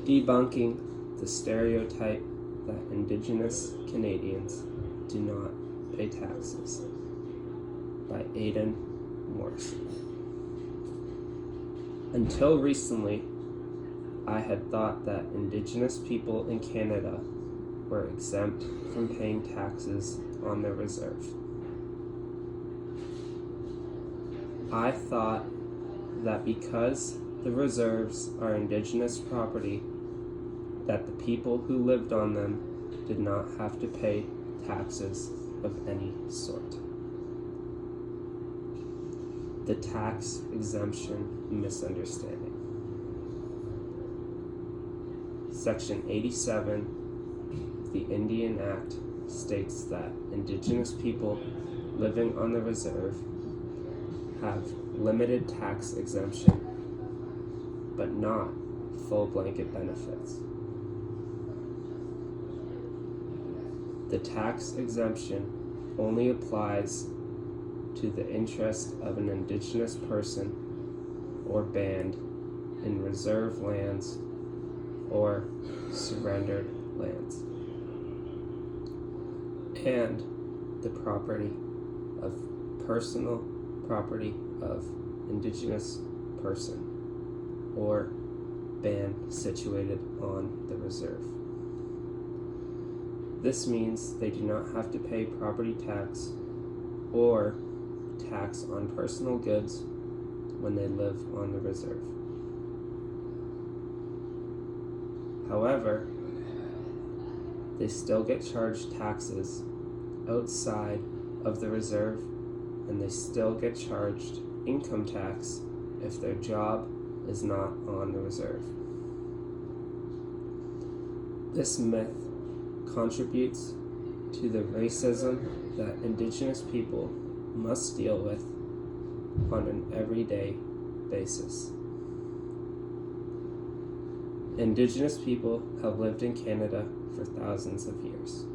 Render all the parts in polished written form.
Debunking the Stereotype that Indigenous Canadians do not pay taxes by Aidan Morrison. Until recently, I had thought that Indigenous people in Canada were exempt from paying taxes on their reserve. I thought that because the reserves are Indigenous property, that the people who lived on them did not have to pay taxes of any sort. The tax exemption misunderstanding. Section 87 of the Indian Act states that Indigenous people living on the reserve have limited tax exemption, but not full blanket benefits. The tax exemption only applies to the interest of an Indigenous person or band in reserve lands or surrendered lands, and the personal property of Indigenous person or band situated on the reserve. This means they do not have to pay property tax or tax on personal goods when they live on the reserve. However, they still get charged taxes outside of the reserve, and they still get charged income tax if their job is not on the reserve. This myth contributes to the racism that Indigenous people must deal with on an everyday basis. Indigenous people have lived in Canada for thousands of years.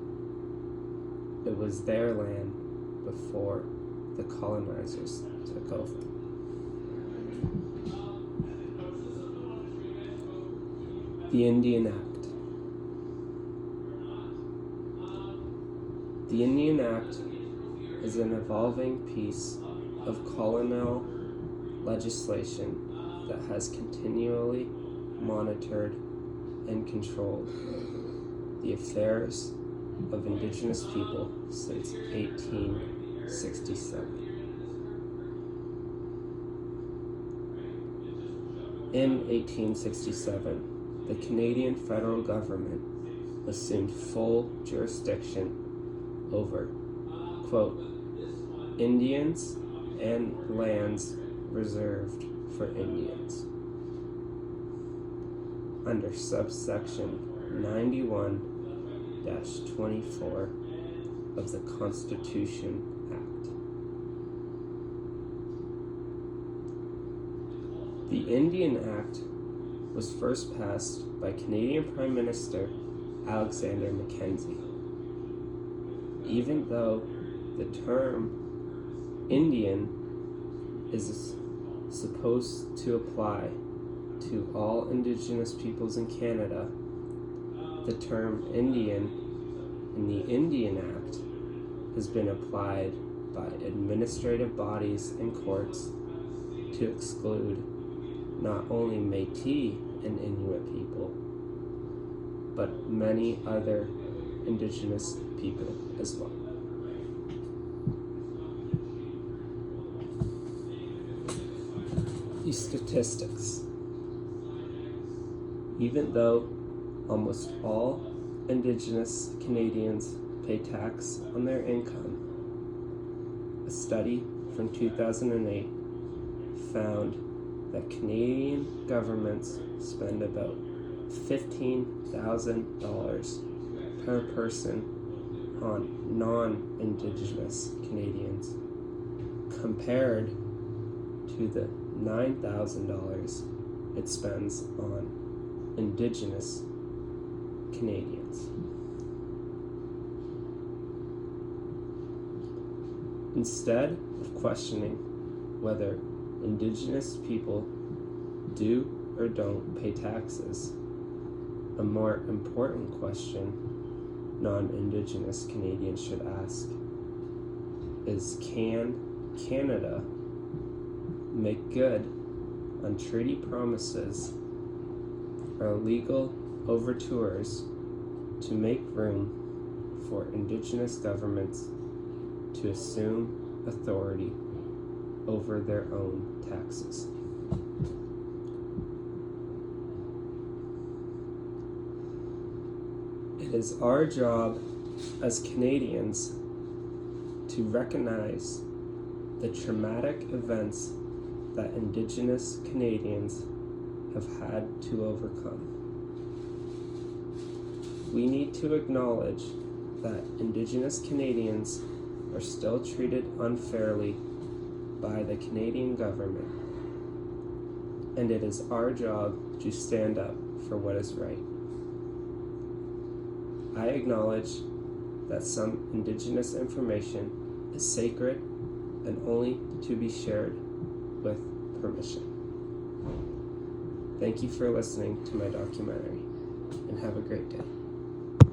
It was their land before the colonizers took over. The Indian Act. The Indian Act is an evolving piece of colonial legislation that has continually monitored and controlled the affairs of Indigenous people since 1867. In 1867, the Canadian federal government assumed full jurisdiction over, quote, Indians and lands reserved for Indians, under subsection 91-24 of the Constitution Act. The Indian Act was first passed by Canadian Prime Minister Alexander Mackenzie. Even though the term Indian is supposed to apply to all Indigenous peoples in Canada, the term Indian in the Indian Act has been applied by administrative bodies and courts to exclude not only Métis and Inuit people, but many other Indigenous people as well. The statistics. Even though almost all Indigenous Canadians pay tax on their income, a study from 2008 found that Canadian governments spend about $15,000 per person on non-Indigenous Canadians, compared to the $9,000 it spends on Indigenous Canadians. Instead of questioning whether Indigenous people do or don't pay taxes, A more important question non-Indigenous Canadians should ask is, can Canada make good on treaty promises or legal overtures to make room for Indigenous governments to assume authority over their own taxes? It is our job as Canadians to recognize the traumatic events that Indigenous Canadians have had to overcome. We need to acknowledge that Indigenous Canadians are still treated unfairly by the Canadian government, and it is our job to stand up for what is right. I acknowledge that some Indigenous information is sacred and only to be shared with permission. Thank you for listening to my documentary, and have a great day.